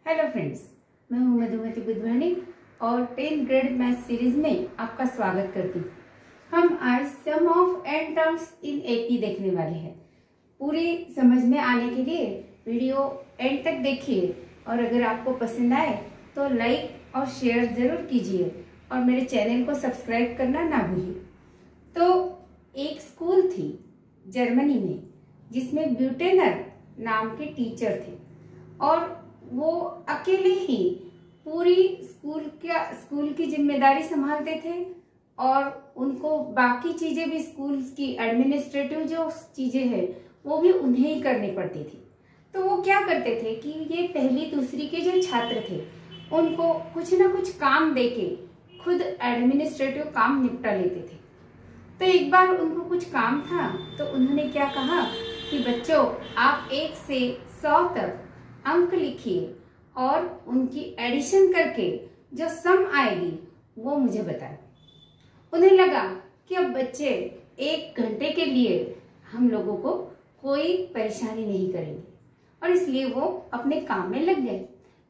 Hello friends, मैं हूं मधुमती बुधवानी और 10th ग्रेड मैथ सीरीज में आपका स्वागत करती हूँ। हम आज sum of n terms in AP देखने वाले हैं। पूरी समझ में आने के लिए वीडियो एंड तक देखिए और अगर आपको पसंद आए तो लाइक और शेयर जरूर कीजिए और मेरे चैनल को सब्सक्राइब करना ना भूलिए। तो एक स्कूल थी जर्मनी में जिसमें ब्यूटेनर नाम के टीचर थे और वो अकेले ही पूरी स्कूल की जिम्मेदारी संभालते थे और उनको बाकी चीजें भी स्कूल की एडमिनिस्ट्रेटिव जो चीजें हैं वो भी उन्हें ही करनी पड़ती थी। तो वो क्या करते थे कि ये पहली दूसरी के जो छात्र थे उनको कुछ ना कुछ काम देके खुद एडमिनिस्ट्रेटिव काम निपटा लेते थे। तो एक बार उनको कुछ काम था तो उन्होंने क्या कहा कि बच्चों, आप 1 से 100 तक अंक लिखिए और उनकी एडिशन करके जो सम आएगी वो मुझे बताएं। उन्हें लगा कि अब बच्चे 1 घंटे के लिए हम लोगों को कोई परेशानी नहीं करेंगे और इसलिए वो अपने काम में लग गए।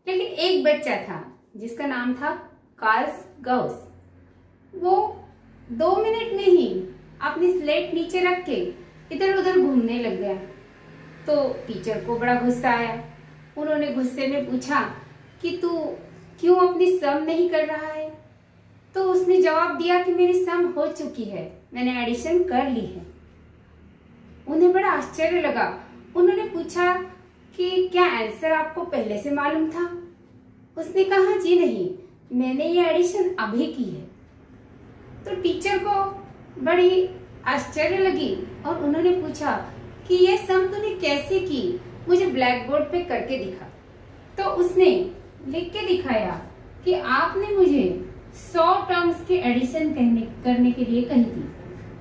लेकिन एक बच्चा था जिसका नाम था कार्ल गाउस। वो 2 मिनट में ही अपनी स्लेट नीचे रख के इधर उधर घूमने लग गया। तो टीचर को बड़ा गुस्सा आया। उन्होंने गुस्से में पूछा कि तू क्यों अपनी सम नहीं कर रहा है? तो उसने जवाब दिया कि मेरी सम हो चुकी है, मैंने एडिशन कर ली है। उन्हें बड़ा आश्चर्य लगा। उन्होंने पूछा कि क्या आंसर आपको पहले से मालूम था? उसने कहा जी नहीं, मैंने ये एडिशन अभी की है। तो टीचर को बड़ी आश्चर्य लगी और उन्होंने पूछा कि ये सम तूने कैसे की, मुझे ब्लैक बोर्ड पे करके दिखा। तो उसने लिख के दिखाया कि आपने मुझे 100 टर्म्स की एडिशन करने के लिए कही थी।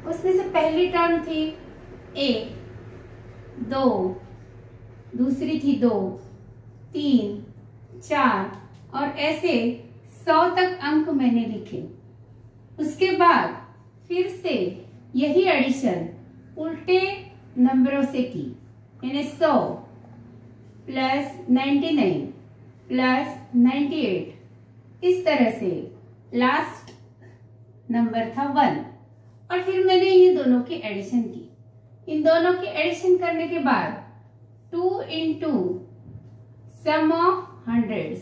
उसमें से पहली टर्म थी 1, 2, दूसरी थी 2, 3, 4 और ऐसे 100 तक अंक मैंने लिखे। उसके बाद फिर से यही एडिशन उल्टे नंबरों से की। मैंने 100 प्लस 99 प्लस 98 इस तरह से लास्ट नंबर था 1 और फिर मैंने ये दोनों की एडिशन की। इन दोनों की एडिशन करने के बाद 2 into sum of hundreds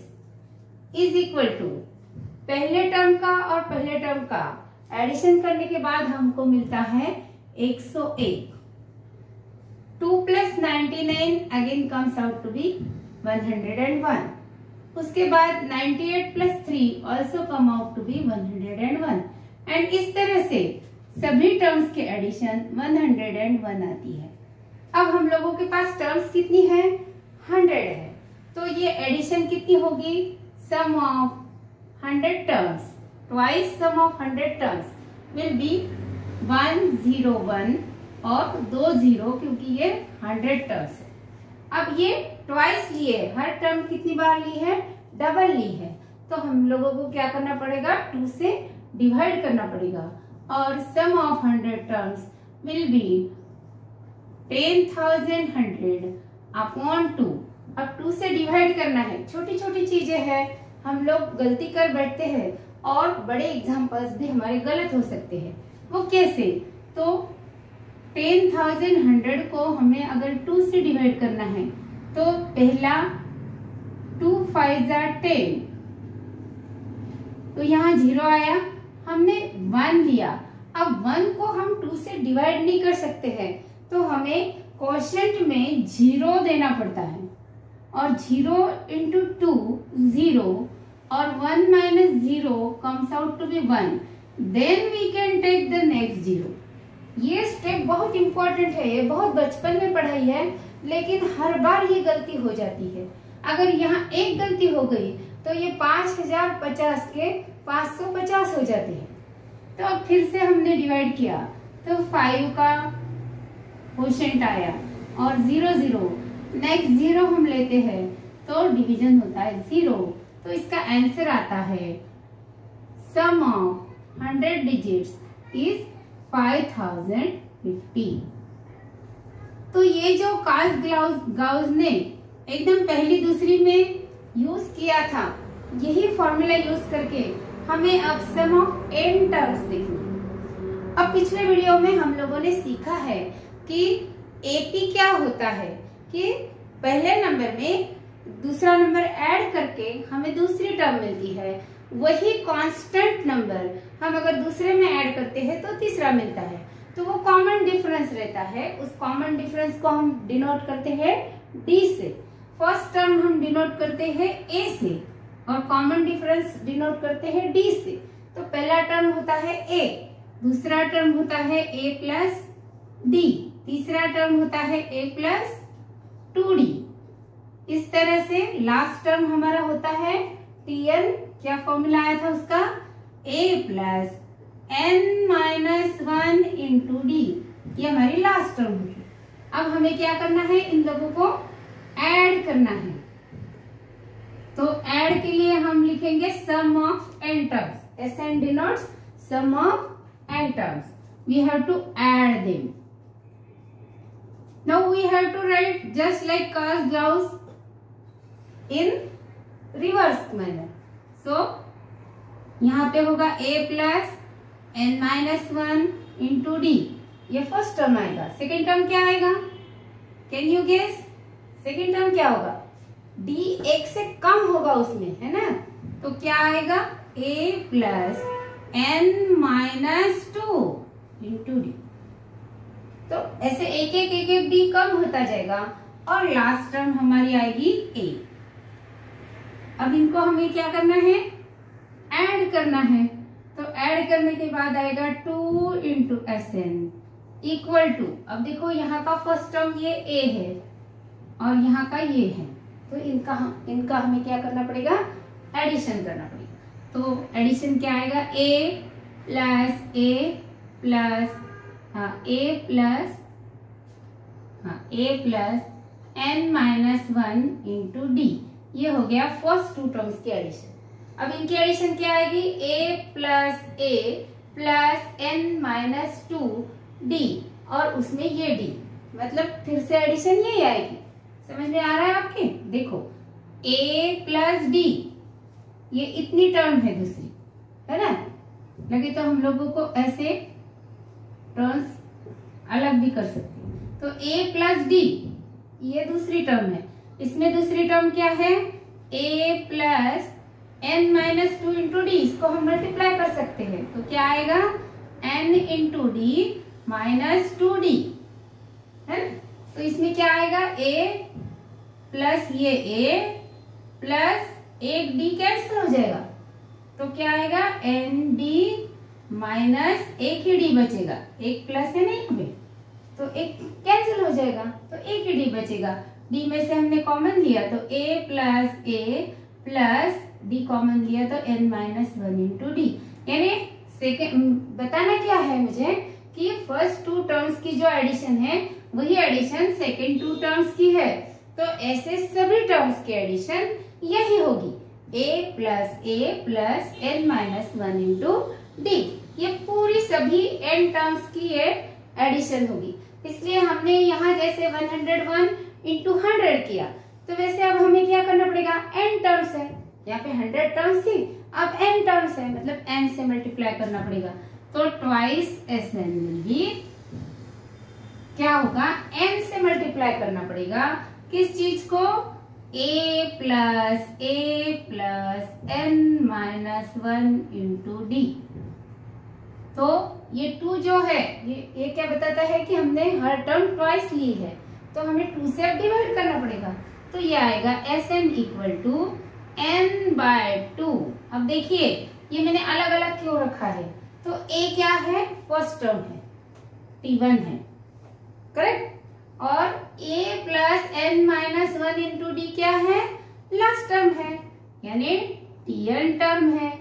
is equal to पहले टर्म का और पहले टर्म का एडिशन करने के बाद हमको मिलता है 101। 2 plus 99 again comes out to be 101. उसके बाद 98 plus 3 also come out to be 101 and इस तरह से सभी टर्म्स के एडिशन 101 आती है। अब हम लोगों के पास टर्म्स कितनी है? 100 है। तो ये एडिशन कितनी होगी? Sum of 100 terms twice sum of 100 terms will be 101 और 20 क्योंकि ये 100 टर्म्स है। अब ये ट्वाइस लिए, हर टर्म कितनी बार ली है? डबल ली है। तो हम लोगों को क्या करना पड़ेगा? 2 से डिवाइड करना पड़ेगा और sum of 100 terms will be 10,100 upon 2। अब 2 से डिवाइड करना है। छोटी छोटी चीजें हैं, हम लोग गलती कर बैठते हैं और बड़े एग्जाम्पल्स भी हमारे गलत हो सकते हैं। वो कैसे? तो 10,100 को हमें अगर 2 से डिवाइड करना है तो पहला 2 5 10, तो यहाँ 0 आया, हमने 1 लिया। अब 1 को हम 2 से डिवाइड नहीं कर सकते हैं तो हमें क्वोशिएंट में 0 देना पड़ता है और 0 into 2 0 और 1 minus 0 comes out to be 1. Then we can take the next 0. ये स्टेप बहुत इंपॉर्टेंट है, ये बहुत बचपन में पढ़ाई है लेकिन हर बार ये गलती हो जाती है। अगर यहाँ एक गलती हो गई तो ये 5050 के 550 हो जाते हैं। तो अब फिर से हमने डिवाइड किया तो 5 का क्वोशिएंट आया और 0 0, नेक्स्ट 0 हम लेते हैं तो डिवीजन होता है 0। तो इसका आंसर आता है सम ऑफ 100 डिजिट्स इज 5050। तो ये जो कार्ल गाउस ने एकदम पहली दूसरी में यूज किया था, यही फॉर्मूला यूज करके हमें अब सम ऑफ n टर्म्स देखनी है। अब पिछले वीडियो में हम लोगों ने सीखा है कि एपी क्या होता है, कि पहले नंबर में दूसरा नंबर ऐड करके हमें दूसरी टर्म मिलती है, वही कांस्टेंट नंबर हम अगर दूसरे में ऐड करते हैं तो तीसरा मिलता है, तो वो कॉमन डिफरेंस रहता है। उस कॉमन डिफरेंस को हम डिनोट करते हैं डी से। फर्स्ट टर्म हम डिनोट करते हैं ए से और कॉमन डिफरेंस डिनोट करते हैं डी से। तो पहला टर्म होता है ए, दूसरा टर्म होता है ए प्लस डी, तीसरा टर्म होता है ए प्लस 2d। इस तरह से लास्ट टर्म हमारा होता है tn, क्या फॉर्मूला आया था उसका, a plus n minus 1 into d, ये हमारी लास्ट टर्म होगी। अब हमें क्या करना है, इन लोगों को ऐड करना है। तो ऐड के लिए हम लिखेंगे sum of n terms, SN denotes sum of n terms, we have to add them. Now we have to write just like cast gloves in reverse manner. So यहाँ पे होगा a plus n minus 1 into d, ये first term आएगा। Second term क्या आएगा, can you guess? Second term क्या होगा, d एक से कम होगा उसमें, है ना, तो क्या आएगा, a plus n minus 2 into d। तो ऐसे एक एक डी कम होता जाएगा और लास्ट टर्म हमारी आएगी ए। अब इनको हमें क्या करना है, ऐड करना है। तो ऐड करने के बाद आएगा 2 इंटू SN इक्वल टू, अब देखो यहाँ का फर्स्ट टर्म ये ए है और यहाँ का ये है, तो इनका हमें क्या करना पड़ेगा, एडिशन करना पड़ेगा। तो एडिशन क्या आएगा, a plus a plus n minus 1 into d, ये हो गया फर्स्ट टू टर्म्स की एडिशन। अब इनकी एडिशन क्या आएगी, a plus n minus 2 d और उसमें ये d, मतलब फिर से एडिशन यही आएगी। समझ में आ रहा है आपके? देखो a प्लस d, ये इतनी टर्म है दूसरी, है ना, लगे तो हम लोगों को ऐसे टर्म्स अलग भी कर सकते हैं। तो a प्लस डी, ये दूसरी टर्म है, इसमें दूसरी टर्म क्या है, a plus n minus 2 into D, इसको हम मल्टीप्लाई कर सकते हैं, तो क्या आएगा, n into D minus 2d, है ना। तो इसमें क्या आएगा, a प्लस ये a प्लस एक d कैंसिल हो जाएगा, तो क्या आएगा, n डी माइनस एक ही डी बचेगा, एक प्लस है ना यहाँ पे, तो एक कैंसिल हो जाएगा, तो एक ही डी बचेगा। डी में से हमने कॉमन लिया तो a प्लस डी कॉमन लिया तो n माइनस 1 इंटू डी। यानी सेकेंड बताना क्या है मुझे, कि फर्स्ट टू टर्म्स की जो एडिशन है वही एडिशन सेकेंड टू टर्म्स की है, तो ऐसे सभी टर्म्स की एडिशन यही होगी, a plus n minus 1 into d, ये पूरी सभी n टर्म्स की ये एडिशन होगी। इसलिए हमने यहाँ जैसे 101 इंटू 100 किया, तो वैसे अब हमें क्या करना पड़ेगा, n टर्म्स है, यहाँ पे 100 टर्म्स थी, अब n टर्म्स है, मतलब n से मल्टीप्लाई करना पड़ेगा, तो ट्वाइस SN भी क्या होगा, n से मल्टीप्लाई करना पड़ेगा, किस चीज को, a plus n minus 1 into d. तो ये 2 जो है ये क्या बताता है कि हमने हर टर्म ट्वाइस ली है, तो हमें 2 से अब डिवाइड करना पड़ेगा, तो ये आएगा SN equal to n by 2। अब देखिए ये मैंने अलग अलग क्यों रखा है, तो a क्या है, फर्स्ट टर्म है, T1 है, करेक्ट, और a plus n minus 1 into D क्या है, लास्ट टर्म है, यानी Tn टर्म है।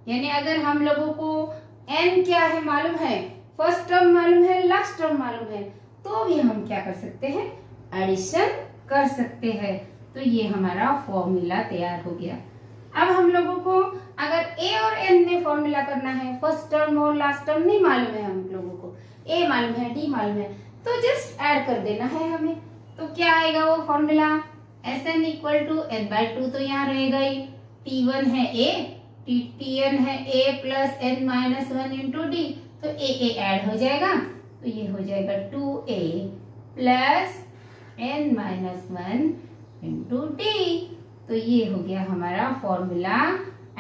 यानी अगर हम लोगों को n क्या है मालूम है, फर्स्ट टर्म मालूम है, लास्ट टर्म मालूम है, तो भी हम क्या कर सकते हैं, एडिशन कर सकते हैं। तो ये हमारा फॉर्मूला तैयार हो गया। अब हम लोगों को अगर a और n में फॉर्मूला करना है, फर्स्ट टर्म और लास्ट टर्म नहीं मालूम है हम लोगों को, a मालूम है, d मालूम है, तो जस्ट ऐड कर देना है हमें। तो क्या आएगा वो formula, Sn equal to n/2 तो यहाँ रहेगा ही, T1 है A, Tn है A plus n minus 1 into d, तो A ऐड हो जाएगा, तो ये हो जाएगा 2A plus n minus 1 into d. तो ये हो गया हमारा formula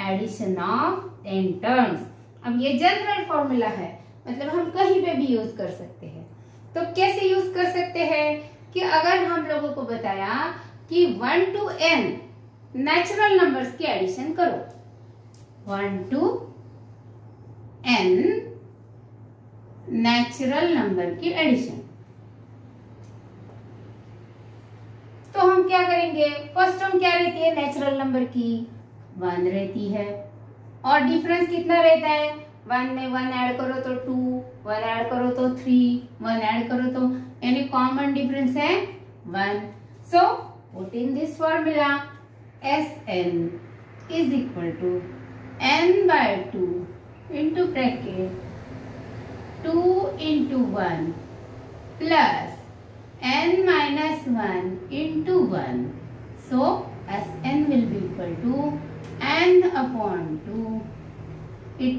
addition of n terms. अब ये जनरल फॉर्मूला है, मतलब हम कहीं पे भी यूज कर सकते हैं। तो कैसे यूज कर सकते हैं कि अगर हम लोगों को बताया कि 1 to n नेचुरल नंबर्स की एडिशन करो, 1 to n नेचुरल नंबर की एडिशन, तो हम क्या करेंगे, फर्स्ट टर्म क्या रहती है नेचुरल नंबर की, 1 रहती है, और डिफरेंस कितना रहता है, 1 में 1 ऐड करो तो 2, 1 ऐड करो तो 3, 1 ऐड करो तो, यानी कॉमन डिफरेंस है 1। So put in this formula Sn is equal to n/2 into bracket 2 into 1 plus n minus 1 into 1। So Sn will be equal to n upon 2,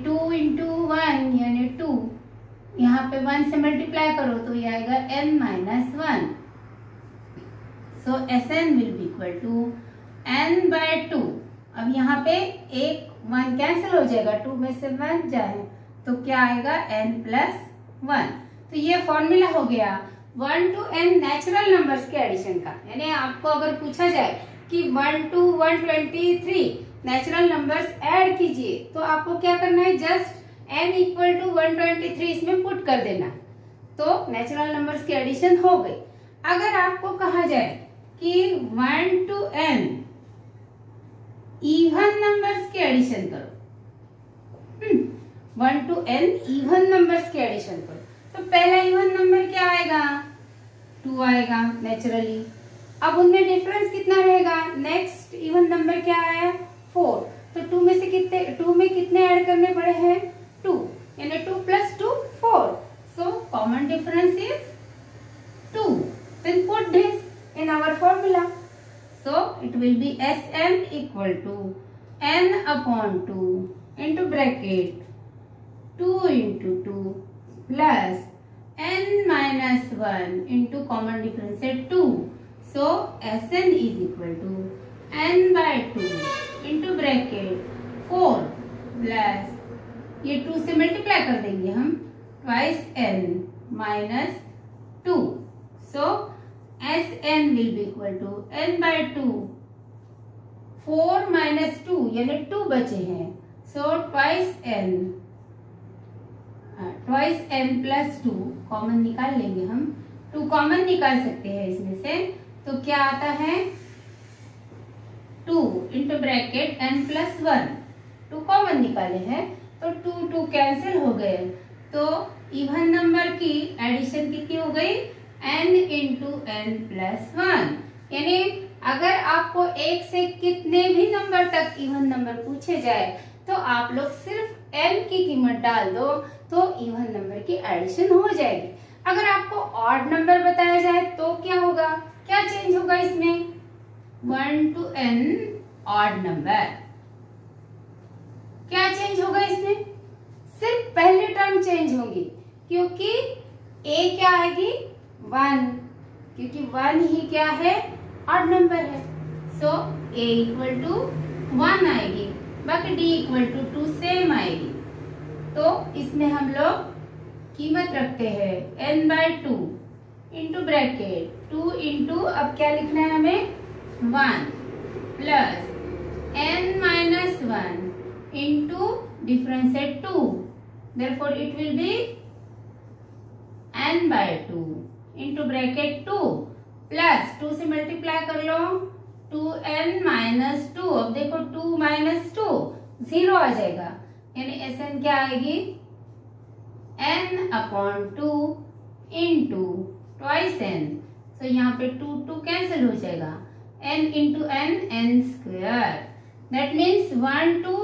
2 into 1 यानी 2, यहाँ पे 1 से मल्टीप्लाई करो तो ये आएगा n minus 1। So Sn will be equal to n/2। अब यहाँ पे एक 1 कैंसिल हो जाएगा, 2 में से 1 जाए तो क्या आएगा n प्लस 1। तो ये फॉर्मूला हो गया 1 to n नेचुरल नंबर्स के एडिशन का। यानी आपको अगर पूछा जाए कि 1 to 123 नेचुरल नंबर्स ऐड कीजिए, तो आपको क्या करना है, जस्ट n इक्वल टू 123 इसमें पुट कर देना, तो नेचुरल नंबर्स की एडिशन हो गई। अगर आपको कहा जाए कि 1 to n इवन नंबर्स की एडिशन करो, 1 to n इवन नंबर्स की एडिशन करो, तो पहला इवन नंबर क्या आएगा, 2 आएगा नेचुरली। अब उनमें डिफरेंस कितना रहेगा, नेक्स्ट इवन नंबर क्या है, 4, तो 2 में से कितने ऐड करने पड़े हैं, 2, यानी 2 plus 2 4। So common difference is 2। Then put this in our formula, so it will be Sn equal to n upon 2 into bracket 2 into 2 plus n minus 1 into common difference है 2, so Sn is equal to n/2 into bracket 4 plus ये 2 से multiply कर देंगे हम, twice n minus 2, so Sn will be equal to n/2, 4 minus 2 यानी 2 बचे हैं, so twice n plus 2 common निकाल लेंगे हम, 2 कॉमन निकाल सकते हैं इसमें से, तो क्या आता है 2 into bracket n plus 1, 2 common निकाले हैं तो 2 कैंसिल हो गए, तो इवन नंबर की एडिशन कितनी हो गई, n इंटू n प्लस 1। यानी अगर आपको एक से कितने भी नंबर तक इवन नंबर पूछे जाए तो आप लोग सिर्फ n की कीमत डाल दो तो इवन नंबर की एडिशन हो जाएगी। अगर आपको ऑड नंबर बताया जाए तो क्या होगा, क्या चेंज होगा इसमें, 1 to n ऑड नंबर, क्या चेंज होगा इसमें, सिर्फ पहले टर्म चेंज होगी, क्योंकि a क्या आएगी 1, क्योंकि 1 ही क्या है ऑड नंबर है, सो a इक्वल टू 1 आएगी, बाकी d इक्वल टू 2 सेम आएगी। तो इसमें हम लोग कीमत रखते हैं n/2 इंटू ब्रैकेट 2 इंटू, अब क्या लिखना है हमें, 1 plus n minus 1 into difference है 2, therefore it will be n/2 into bracket 2 plus 2 से मल्टीप्लाई कर लो 2n माइनस 2, अब देखो 2 माइनस 2 0 आ जाएगा, यानी Sn क्या आएगी, n upon 2 into twice n, तो यहाँ पे 2 कैंसिल हो जाएगा, n into n n square, that means 1 to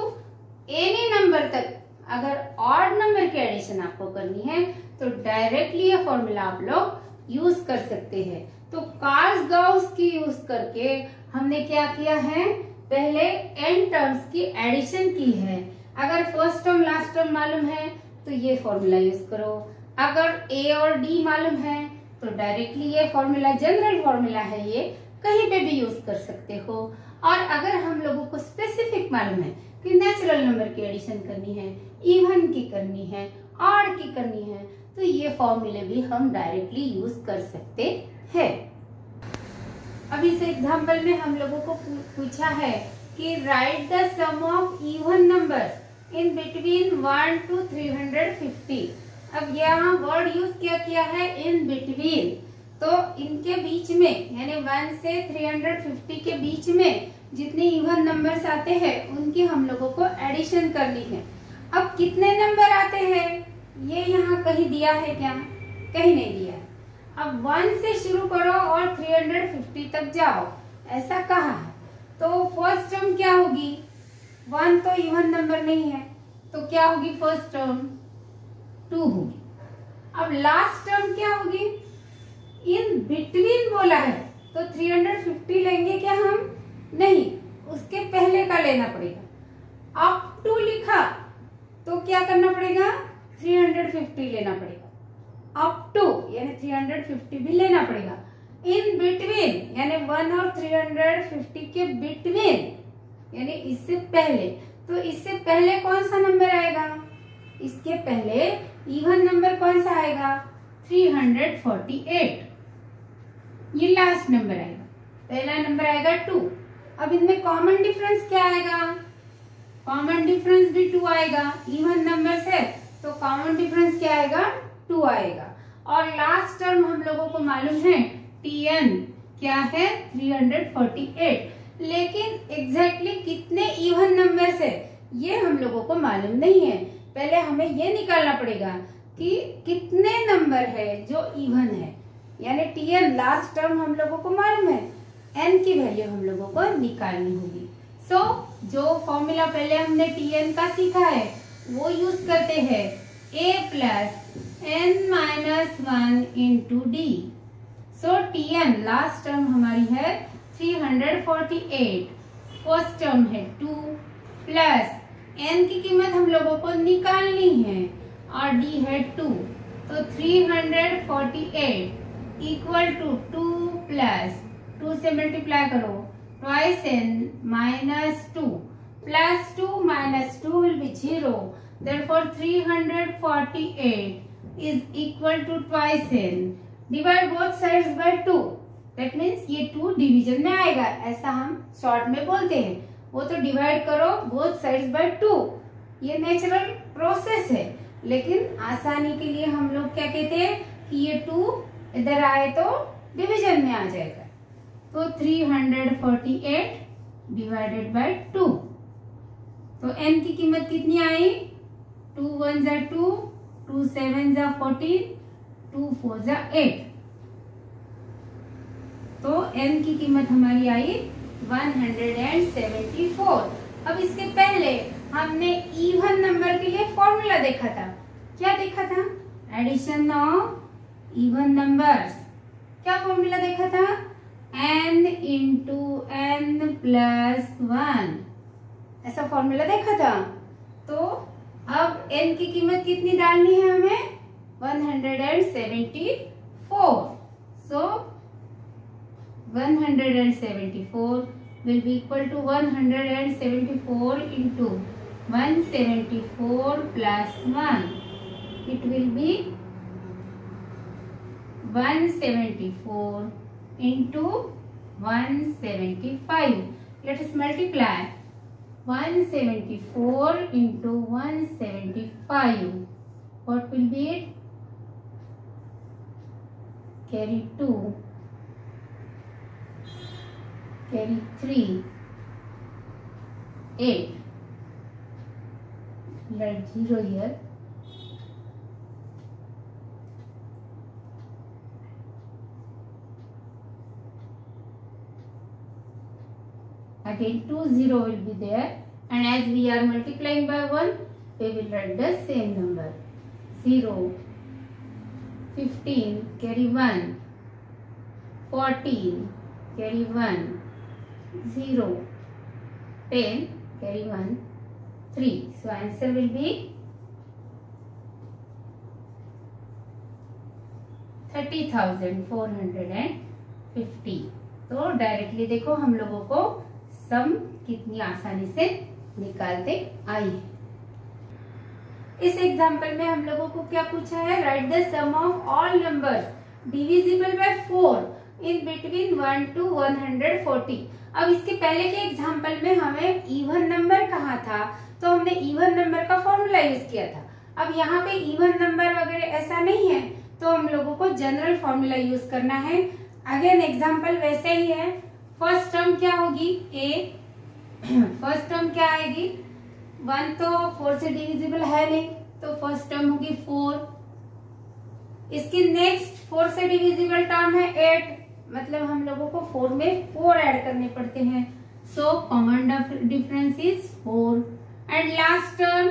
any number तक अगर ऑड नंबर की एडिशन आपको करनी है तो डायरेक्टली ये फॉर्मूला आप लोग यूज कर सकते हैं। तो कार्स-गाउस की यूज करके हमने क्या किया है, पहले n टर्म्स की एडिशन की है। अगर फर्स्ट टर्म लास्ट टर्म मालूम है तो ये फॉर्मूला यूज करो, अगर a और d मालूम है तो डायरेक्टली ये फॉर्मूला, जनरल फॉर्मूला है, ये कहीं पे भी यूज कर सकते हो। और अगर हम लोगों को स्पेसिफिक मालूम है कि नेचुरल नंबर की एडिशन करनी है, इवन की करनी है, ऑड की करनी है, तो ये फॉर्मूले भी हम डायरेक्टली यूज कर सकते हैं। अब इस एग्जाम्पल में हम लोगों को पूछा है कि write the sum of even numbers in between 1 to 350। अब यहाँ वर्ड यूज किया है इन बिटवीन, तो इनके बीच में यानी 1 से 350 के बीच में जितने इवन नंबर्स आते हैं उनकी हम लोगों को एडिशन करनी है। अब कितने नंबर आते हैं ये यहाँ कहीं दिया है क्या, कहीं नहीं दिया है। अब 1 से शुरू करो और 350 तक जाओ, ऐसा कहा है। तो फर्स्ट टर्म क्या होगी, 1 तो इवन नंबर नहीं है, तो क्या होगी फर्स्ट टर्म, 2 होगी। अब लास्ट टर्म क्या होगी, इन बिटवीन बोला है तो 350 लेंगे क्या हम, नहीं, उसके पहले का लेना पड़ेगा। अप टू लिखा तो क्या करना पड़ेगा, 350 लेना पड़ेगा। अप टू यानी 350 भी लेना पड़ेगा। इन बिटवीन यानी 1 और 350 के बिटवीन यानी इससे पहले, तो इससे पहले कौन सा नंबर आएगा, इसके पहले इवन नंबर कौन सा आएगा, 348, ये लास्ट नंबर आएगा। पहला नंबर आएगा 2। अब इनमें कॉमन डिफरेंस क्या आएगा, कॉमन डिफरेंस भी 2 आएगा, इवन नंबर है तो कॉमन डिफरेंस क्या आएगा, 2 आएगा। और लास्ट टर्म हम लोगों को मालूम है tn क्या है, 348, लेकिन एग्जैक्टली कितने इवन नंबर्स है ये हम लोगों को मालूम नहीं है। पहले हमें ये निकालना पड़ेगा कि कितने नंबर है जो इवन है, यानी tn लास्ट टर्म हम लोगों को मालूम है, n की वैल्यू हम लोगों को निकालनी होगी। सो जो फॉर्मूला पहले हमने tn का सीखा है वो यूज करते हैं, a plus n minus 1 into d. So tn last term हमारी है 348, फर्स्ट टर्म है 2 प्लस n की कीमत हम लोगों को निकालनी है और d है 2, तो 348 इक्वल टू 2 प्लस 2 से मल्टीप्लाई करो, twice n minus 2 plus 2 minus 2 will be 0, therefore 348 is equal to twice n. Divide both sides by 2. That means ये 2 डिवीजन में आएगा, ऐसा हम शॉर्ट में बोलते हैं। वो तो डिवाइड करो both sides by 2, ये नेचुरल प्रोसेस है, लेकिन आसानी के लिए हम लोग क्या कहते हैं कि ये 2 इधर आए तो डिवीजन में आ जाएगा। तो 348 डिवाइडेड बाय 2, तो n की कीमत कितनी आई, 2 1 जा 2, 2 7 जा 14, 2 4 जा 8, तो n की कीमत हमारी आई 174। अब इसके पहले हमने इवन नंबर के लिए फॉर्मूला देखा था, क्या देखा था, एडिशन ऑफ इवन नंबर्स। क्या फॉर्मूला देखा था, n इंटू n प्लस 1, ऐसा फॉर्मूला देखा था। तो अब n की कीमत कितनी डालनी है हमें, 174। सो 174 will be equal to 174 into 174 plus 1. It will be 174 into 175. Let us multiply. 174 into 175. What will be it? Carry 2. Carry 3. 8. Write 0 here. Again 2 0 will be there, and as we are multiplying by 1, we will write the same number. 0, 15, carry 1, 14 carry 1, 0, 10 carry 1, 3. So answer will be 30,450. तो directly देखो हम लोगों को सम कितनी आसानी से निकालते आई है। इस एग्जाम्पल में हम लोगों को क्या पूछा है, write the sum of all numbers divisible by 4 in between 1 to 140। अब इसके पहले के एग्जाम्पल में हमें इवन नंबर कहा था, तो हमने इवन नंबर का फॉर्मूला यूज किया था। अब यहाँ पे इवन नंबर वगैरह ऐसा नहीं है, तो हम लोगों को जनरल फॉर्मूला यूज करना है। अगेन एग्जाम्पल वैसे ही है। फर्स्ट टर्म क्या होगी, ए। फर्स्ट टर्म क्या आएगी, 1 तो 4 से डिविजिबल है नहीं, तो फर्स्ट टर्म होगी 4। इसकी नेक्स्ट 4 से डिविजिबल टर्म है 8, मतलब हम लोगों को 4 में 4 ऐड करने पड़ते हैं। सो common difference is 4। And last term,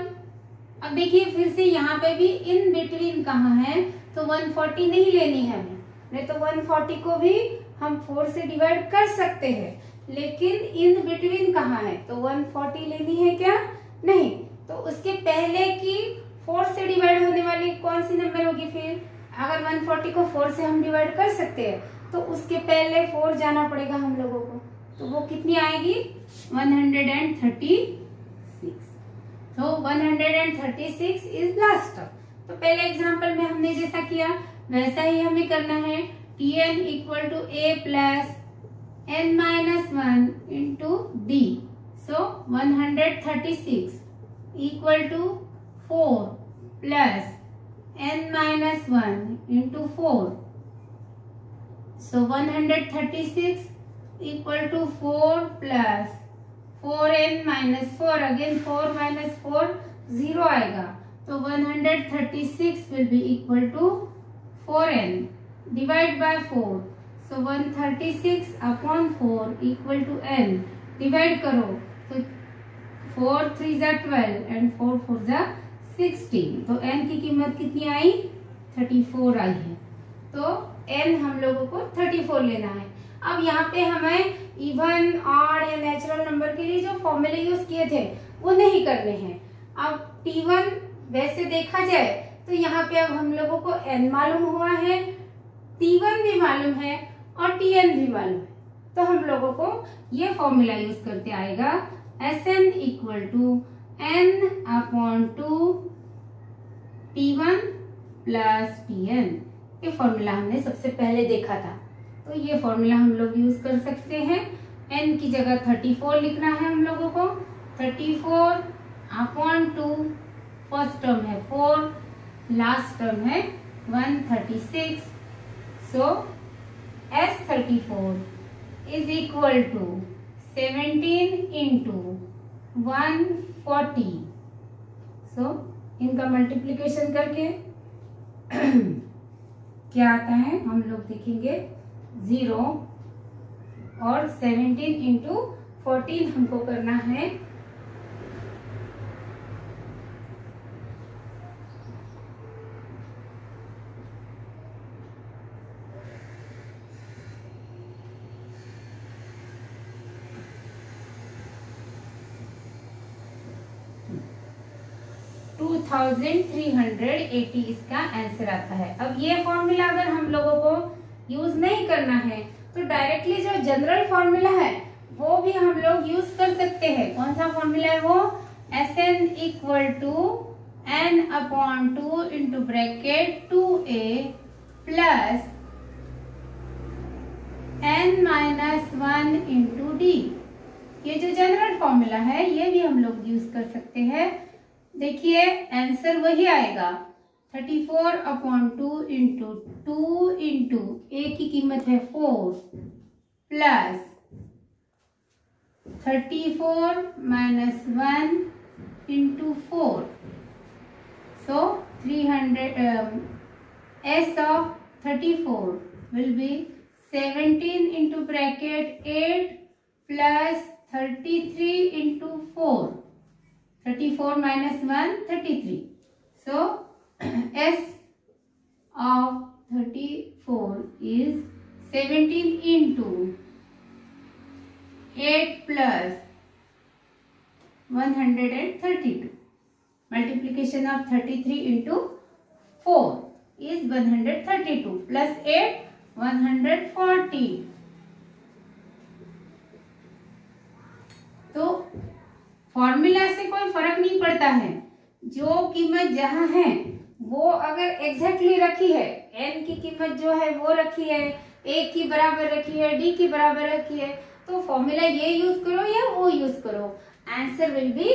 अब देखिए फिर से यहाँ पे भी इन बिटवीन कहाँ है, तो 140 नहीं लेनी है हमें, नहीं तो 140 को भी हम 4 से डिवाइड कर सकते हैं, लेकिन इन बिटवीन कहाँ है, तो 140 लेनी है क्या, नहीं। तो उसके पहले की 4 से डिवाइड होने वाली कौन सी नंबर होगी, फिर अगर 140 को 4 से हम डिवाइड कर सकते हैं, तो उसके पहले 4 जाना पड़ेगा हम लोगों को, तो वो कितनी आएगी, 136। तो 136 इज लास्ट टर्म। तो पहले एग्जांपल में हमने जैसा किया वैसा ही हमें करना है। Tn equal to a plus n minus 1 into d. So 136 equal to 4 plus n minus 1 into 4। So 136 equal to 4 plus 4n minus 4, again 4 minus 4 0 आएगा, तो 136 will be equal to 4n divide by 4। So 136 upon 4 equal to n, divide करो तो 4 3 जा 12 and 4 4 जा 16। तो n की कीमत कितनी आई, 34 आई है। तो n हम लोगों को 34 लेना है। अब यहाँ पे हमें इवन, ऑड या नेचुरल नंबर के लिए जो फॉर्मूले यूज किए थे वो नहीं करने हैं। अब T1 वैसे देखा जाए तो यहाँ पे अब हम लोगों को n मालूम हुआ है, T1 भी मालूम है और Tn भी मालूम है, तो हम लोगों को ये फॉर्मूला यूज करते आएगा Sn equal to n upon 2 T1 plus Tn। ये फॉर्मूला हमने सबसे पहले देखा था, तो ये फॉर्मूला हम लोग यूज कर सकते हैं। n की जगह 34 लिखना है हम लोगों को। 34 अपॉन 2, फर्स्ट टर्म है 4, लास्ट टर्म है 136। So S34 is equal to 17 into 140। So इनका मल्टीप्लीकेशन करके क्या आता है हम लोग देखेंगे, 0 और 17 इंटू 14 हमको करना है 2380 इसका आंसर आता है। अब ये फॉर्मूला अगर हम लोगों को यूज नहीं करना है तो डायरेक्टली जो जनरल फॉर्मूला है वो भी हम लोग यूज कर सकते हैं। कौन सा फॉर्मूला है वो, Sn equal to n upon 2 into bracket 2a plus n minus 1 into d. ये जो जनरल फॉर्मूला है ये भी हम लोग यूज कर सकते हैं। देखिए आंसर वही आएगा 34 अपॉन 2 इंटू 2 इंटू ए की कीमत है 4 plus 34 minus 1 into 4। So 300 S of 34 will be 17 into bracket 8 plus 33 into 4. 34 minus 1, 33. So S of 34 is 17 into 8 plus 132. Multiplication of 33 into 4 is 132 plus 8 140. तो फॉर्मूला से कोई फर्क नहीं पड़ता है, जो कीमत जहां है वो अगर एग्जैक्टली रखी है, n की कीमत जो है वो रखी है, a की बराबर रखी है, d की बराबर रखी है, तो फॉर्मूला ये यूज करो या वो यूज करो, आंसर विल बी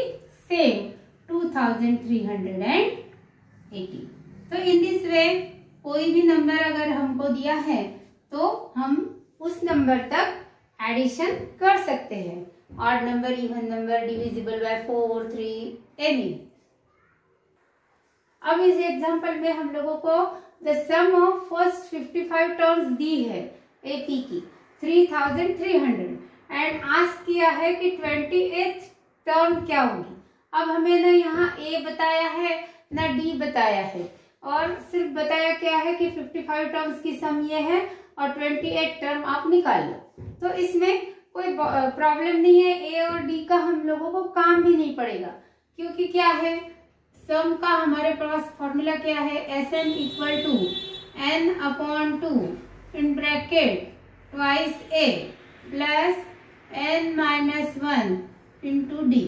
सेम 2380. तो इन दिस वे कोई भी नंबर अगर हमको दिया है तो हम उस नंबर तक एडिशन कर सकते हैं. Odd number, even number, divisible by 4, 3, any. अब इस एग्जांपल में हम लोगों को the sum of first 55 terms दी है एपी की 3300 एंड आस्क किया है कि 28th टर्म क्या होगी. अब हमें ना यहाँ ए बताया है ना डी बताया है, और सिर्फ बताया क्या है कि 55 टर्म्स की सम ये है और 28 टर्म आप निकाल लो. तो इसमें कोई प्रॉब्लम नहीं है, ए और डी का हम लोगों को काम भी नहीं पड़ेगा, क्योंकि क्या है सम का हमारे पास फॉर्मूला क्या है, S n equal to n upon 2 in bracket twice a plus n minus 1 into d.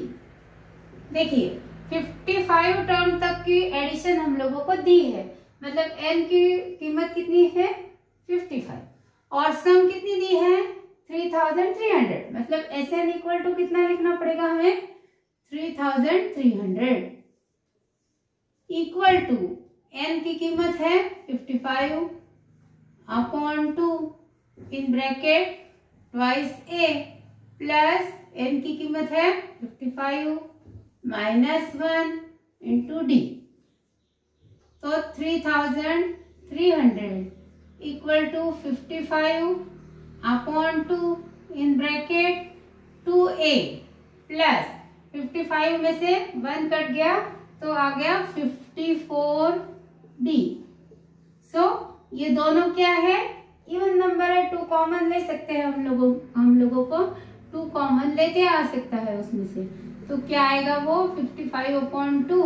देखिए 55 टर्म तक की एडिशन हम लोगों को दी है, मतलब n की कीमत कितनी है 55 और सम कितनी दी है 3300, मतलब एस एन इक्वल टू कितना लिखना पड़ेगा हमें 3300 इक्वल टू n की कीमत है 55 upon 2 in bracket twice a plus n की कीमत है 55 माइनस 1 इंटू डी. तो 3300 equal to 55 upon 2 in bracket 2a plus 55 में से 1 कट गया तो आ गया 54d. सो ये दोनों क्या है, इवन नंबर है, 2 कॉमन ले सकते हैं हम लोगों को 2 कॉमन लेके आ सकता है उसमें से. तो क्या आएगा वो 55 अपॉन 2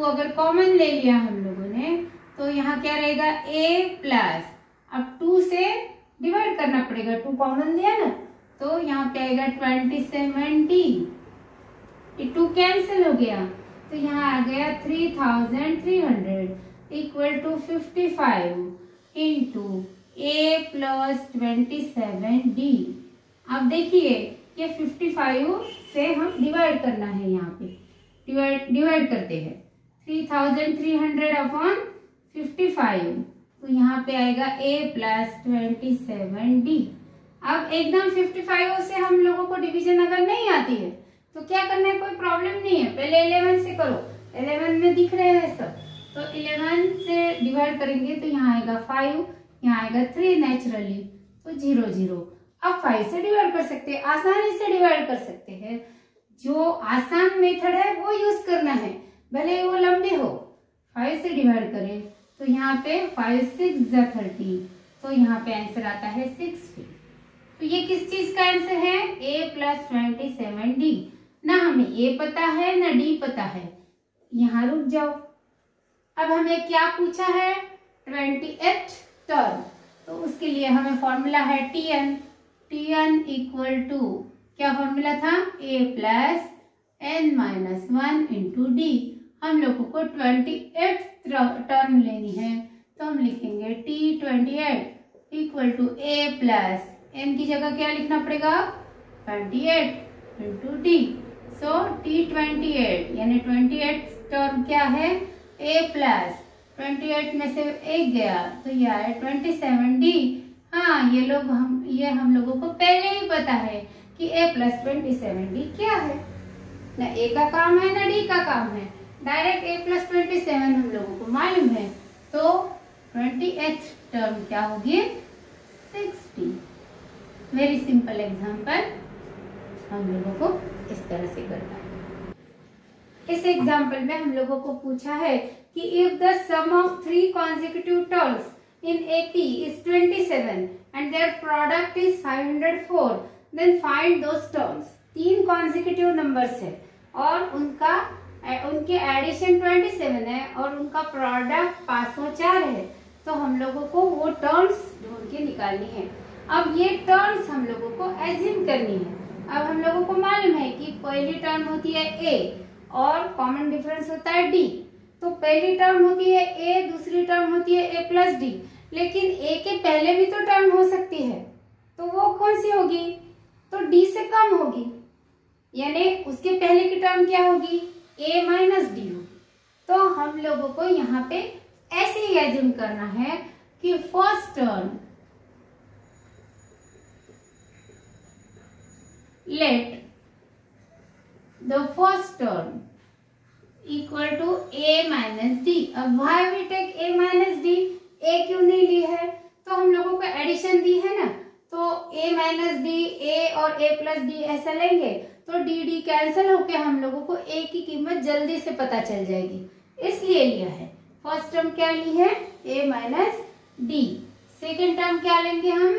अगर कॉमन ले लिया हम लोगों ने तो यहाँ क्या रहेगा a प्लस, अब 2 से डिवाइड करना पड़ेगा, 2 कॉमन लिया ना, तो यहाँ पे आएगा 27d. ये 2 कैंसिल हो गया तो यहाँ आ गया 3300 equal to 55 into a plus 27d. अब देखिए ये 55 से हम डिवाइड करना है, यहाँ पे डिवाइड करते हैं 3300 अपॉन 55, तो यहाँ पे आएगा a प्लस 27d. अब एकदम 55 से हम लोगों को डिवीजन अगर नहीं आती है तो क्या करना है, कोई प्रॉब्लम नहीं है, पहले 11 से करो, 11 में दिख रहे हैं सब, तो 11 से डिवाइड करेंगे तो यहाँ आएगा 5, यहाँ आएगा 3 नेचुरली, तो 0 0. अब 5 से डिवाइड कर सकते हैं, आसानी से डिवाइड कर सकते हैं, जो आसान मेथड है वो यूज करना है, भले वो लंबे हो. 5 से डिवाइड करें तो यहाँ पे 5 6 30, तो यहाँ पे आंसर आता है 60. तो ये किस चीज का आंसर है, a प्लस 27d. ना हमें a पता है ना d पता है, यहाँ रुक जाओ. अब हमें क्या पूछा है 28th टर्म, तो उसके लिए हमें फॉर्मूला है tn इक्वल टू क्या फॉर्मूला था, a plus n minus 1 into D. हम लोगों को 28th टर्म लेनी है तो हम लिखेंगे t28 equal to a plus n की जगह क्या लिखना पड़ेगा 28 इंटू डी. सो t28 यानी 28th टर्म क्या है a प्लस 28 में से 1 गया तो ये आया 27d. हाँ ये हम लोगों को पहले ही पता है कि a प्लस 27d क्या है, ना a का काम है ना d का काम है, डायरेक्ट a प्लस 27 हम लोगों को मालूम है. तो 28th टर्म क्या होगी 60. वेरी सिंपल एग्जाम्पल हम लोगों को इस तरह से करना है. इस एग्जाम्पल में हम लोगों को पूछा है कि if the sum of 3 consecutive terms in AP is 27 and their product is 504, then find those terms. 3 consecutive numbers है और उनके एडिशन 27 है और उनका प्रोडक्ट 504 है, तो हम लोगों को वो टर्म्स ढूंढ के निकालनी है। अब ये टर्म्स हम लोगों को एज्यूम करनी है। अब हम लोगों को मालूम है कि पहली टर्म होती है a और कॉमन डिफरेंस होता है d, तो पहली टर्म होती है a, दूसरी टर्म होती है a प्लस डी, लेकिन a के पहले भी तो टर्म हो सकती है, तो वो कौन सी होगी? तो d से कम होगी, यानी उसके पहले की टर्म क्या होगी? a माइनस डी होगी। तो हम लोगों को यहाँ पे ऐसे ही एज्यूम करना है कि first term let the first term equal to a minus d। अब why we take a minus d? a क्यों नहीं ली है? तो हम लोगों को एडिशन दी है ना, तो a माइनस डी, a और a प्लस डी ऐसा लेंगे तो d d कैंसिल होके हम लोगों को a की कीमत जल्दी से पता चल जाएगी, इसलिए लिया है। फर्स्ट टर्म क्या ली है? a minus D. Second term क्या लेंगे हम?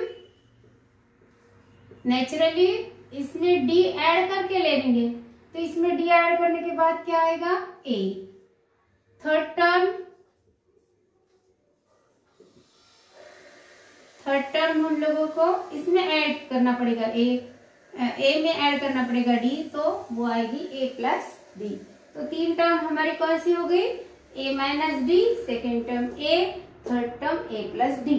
नेचुरली इसमें d ऐड करके ले लेंगे, तो इसमें d ऐड करने के बाद क्या आएगा? a। थर्ड टर्म हम लोगों को इसमें ऐड करना पड़ेगा, a में ऐड करना पड़ेगा d, तो वो आएगी a प्लस डी। तो 3 टर्म हमारी कौन सी हो गई? a minus D, second term a, third term a plus D.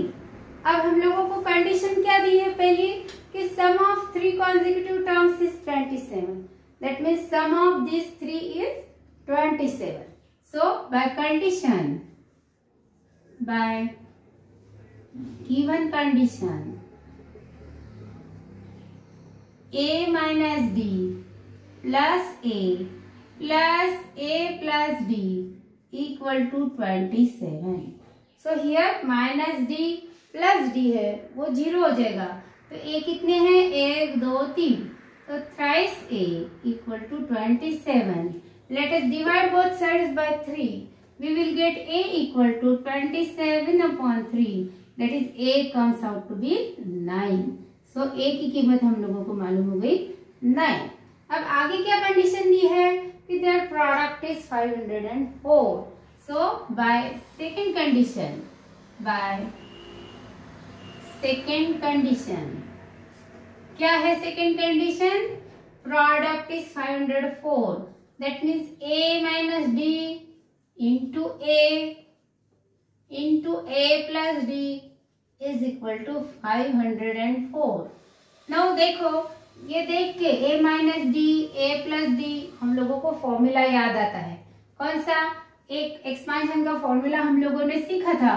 अब हम लोगों को कंडीशन क्या दी है पहली कि सम of 3 consecutive terms is 27. That means sum of these 3 is 27. So by condition, by given condition, a minus d plus a plus d equal to 27. So here minus d plus D है वो 0 हो जाएगा, तो a कितने हैं? 1 2 3, तो thrice a equal to 27। Let us divide both sides by 3, we will get a equal to 27/3, that is a comes out to be 9। So a की कीमत हम लोगों को मालूम हो गई 9। अब आगे क्या कंडीशन दी है कि their product is 504। So by second condition क्या है? Second condition product is 504, that means a minus d into a plus d is equal to 504। Now देखो, ये देख के a minus d, a plus d हम लोगों को फॉर्मूला याद आता है। कौन सा? एक एक्सपांशन का फॉर्मूला हम लोगों ने सीखा था,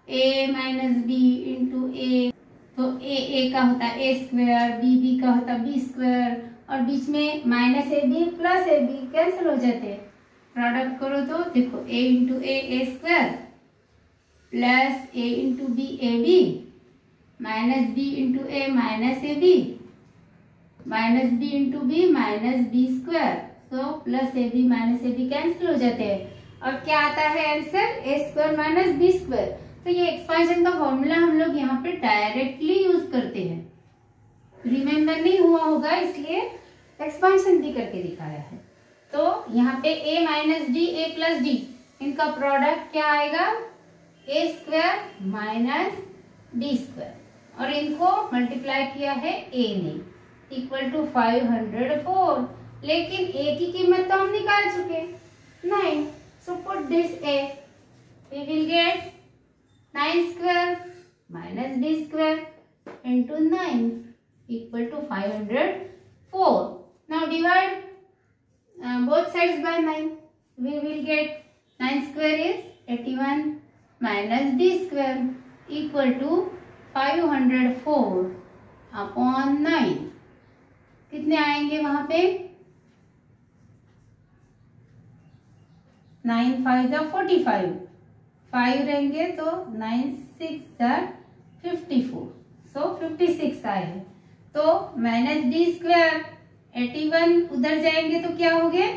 a minus b into a, तो a का होता है a स्क्वायर, b का होता है b स्क्वायर, और बीच में minus a b plus a b cancel हो जाते हैं। प्रोडक्ट करो तो देखो a into a square plus a into b a b minus b into a minus a b minus b into b minus b square, तो plus a b minus a b cancel हो जाते हैं। और क्या आता है answer? a square minus b square. तो ये एक्सपांशन का फॉर्मूला हम लोग यहाँ पे डायरेक्टली यूज करते हैं, रिमेम्बर नहीं हुआ होगा इसलिए एक्सपांशन भी करके दिखाया है। तो यहाँ पे a minus d, a plus D, इनका प्रोडक्ट क्या आएगा? a square minus d square, और इनको मल्टीप्लाई किया है a ने, इक्वल टू 504। लेकिन a की कीमत तो हम निकाल चुके 9, so put this a, we will get 9 square minus d square into 9 equal to 504. Now divide both sides by 9. We will get 9 square is 81 minus d square equal to 504 upon 9. कितने आएंगे वहां पे? 9 5 जा 45, 5 रहेंगे तो 9 6 जा 54, सो 56 आए हैं। तो माइनस डी स्क्वायर 81 उधर जाएंगे तो क्या हो गए?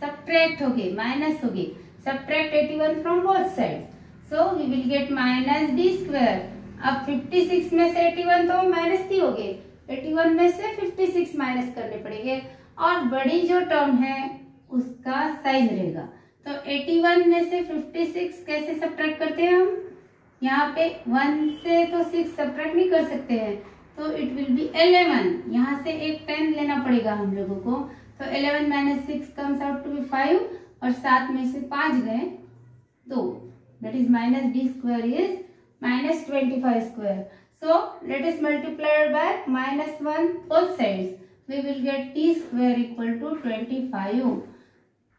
सब्ट्रैक्ट हो गए, माइनस हो गए। Subtract 81 from both side, so we will get minus d square अब 56 में से 81 तो माइनस ही हो गए, 81 में से 56 माइनस करने पड़ेंगे और बड़ी जो टर्म है उसका साइन रहेगा। तो 81 में से 56 कैसे सब्ट्रैक्ट करते हैं हम? यहाँ पे 1 से तो 6 सब्ट्रैक्ट नहीं कर सकते हैं, तो इट विल बी 11। यहाँ से एक 10 लेना पड़ेगा हम लोगों को। तो 11 minus 6 comes out to be 5 और 7 में से 5 गए 2, that is minus d square is minus 25 square. So let us multiply by -1 both sides. We will get t square equal to 25.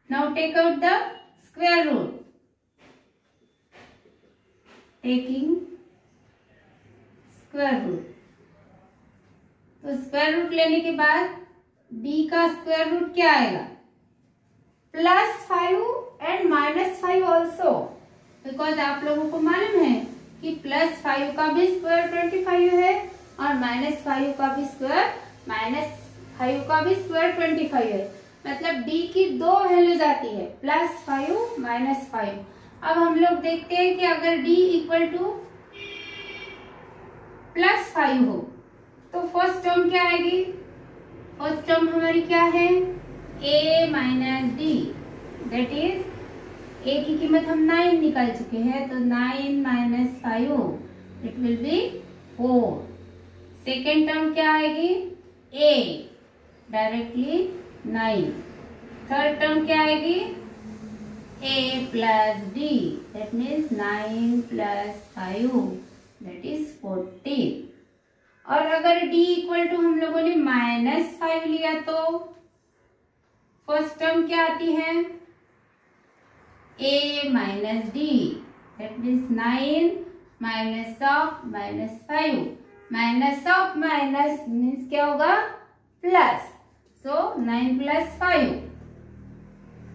Now take out the square root. Taking square root. तो square root लेने के बाद d का square root क्या आएगा? +5 and -5 also, because आप लोगों को मालूम है कि +5 का भी स्क्वायर 25 है और -5 का भी स्क्वायर -5 है। मतलब d की 2 वैल्यूज आती है, +5 -5। अब हम लोग देखते हैं कि अगर d इक्वल टू +5 हो तो फर्स्ट टर्म क्या आएगी? फर्स्ट टर्म हमारी क्या है? a minus D, that is a की कीमत हम 9 निकाल चुके हैं, तो 9 minus 5 it will be 4। Second term क्या आएगी? a directly 9। थर्ड टर्म क्या आएगी? a plus d, that means 9 plus 5 that is 14। और अगर d इक्वल टू हम लोगों ने -5 लिया तो फर्स्ट टर्म क्या आती है? a minus D, that means 9 minus of -5, minus of minus means क्या होगा? प्लस। सो 9 प्लस 5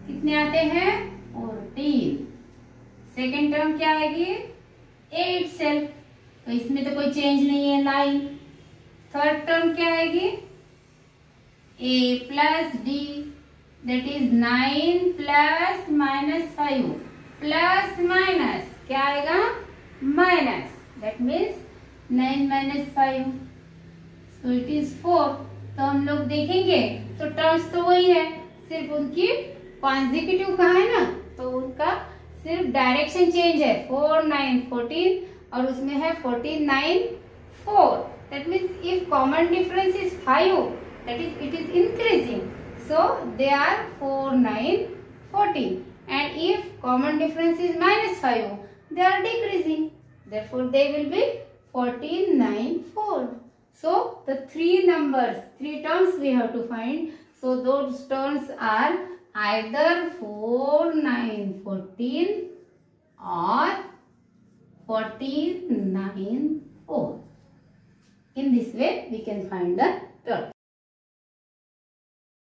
कितने आते हैं? 14। सेकेंड टर्म क्या आएगी? a इटसेल्फ, तो इसमें तो कोई चेंज नहीं है, 9। थर्ड टर्म क्या आएगी? a plus D, that is 9 plus -5 plus minus क्या आएगा? Minus, that means 9 minus 5, so it is 4। तो हम लोग देखेंगे तो टर्म्स तो वही है, सिर्फ उनकी कॉन्जिक्यूटिव कहाँ है ना, तो उनका सिर्फ डायरेक्शन चेंज है। 4 9 14 और उसमें है 14 9 4। That means if common difference is 5, that is it is increasing, so they are 4 9 14, and if common difference is -5 they are decreasing, therefore they will be 14 9 4. So the three terms we have to find, so those terms are either 4 9 14 or 14 9 4. In this way we can find the term.